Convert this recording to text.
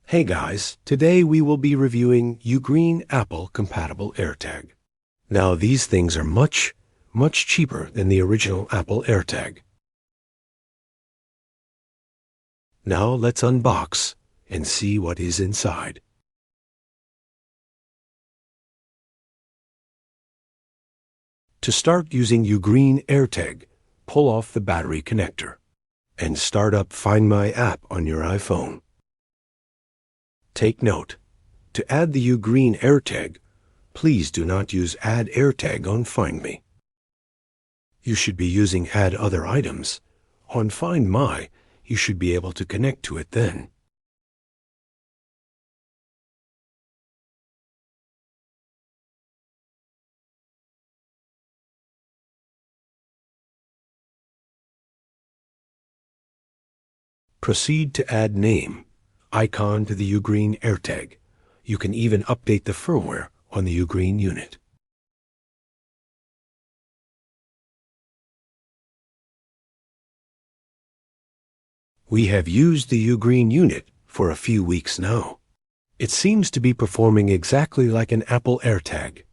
Hey guys, today we will be reviewing UGREEN Apple compatible AirTag. Now these things are much cheaper than the original Apple Airtag. Now let's unbox and see what is inside. To start using UGREEN AirTag, pull off the battery connector and start up FindMy app on your iPhone. Take note, to add the UGREEN AirTag, please do not use Add AirTag on FindMy. You should be using Add Other Items. On FindMy, you should be able to connect to it then. Proceed to add name, icon to the UGREEN AirTag. You can even update the firmware on the UGREEN unit. We have used the UGREEN unit for a few weeks now. It seems to be performing exactly like an Apple Airtag.